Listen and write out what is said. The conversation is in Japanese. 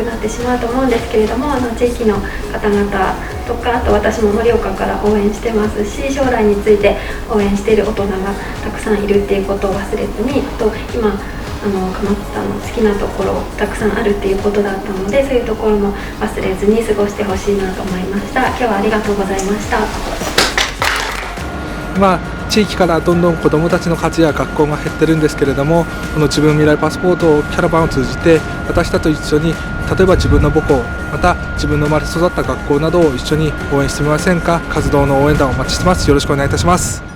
なってしまうと思うんですけれども、地域の方々とか、あと私も盛岡から応援してますし、将来について応援している大人がたくさんいるっていうことを忘れずに、あと今鎌田の好きなところたくさんあるっていうことだったので、そういうところも忘れずに過ごしてほしいなと思いました。今日はありがとうございました。地域からどんどん子どもたちの数や学校が減ってるんですけれども、この自分未来パスポートキャラバンを通じて、私たちと一緒に例えば自分の母校、また自分の生まれ育った学校などを一緒に応援してみませんか。活動の応援団をお待ちしてます。よろしくお願いいたします。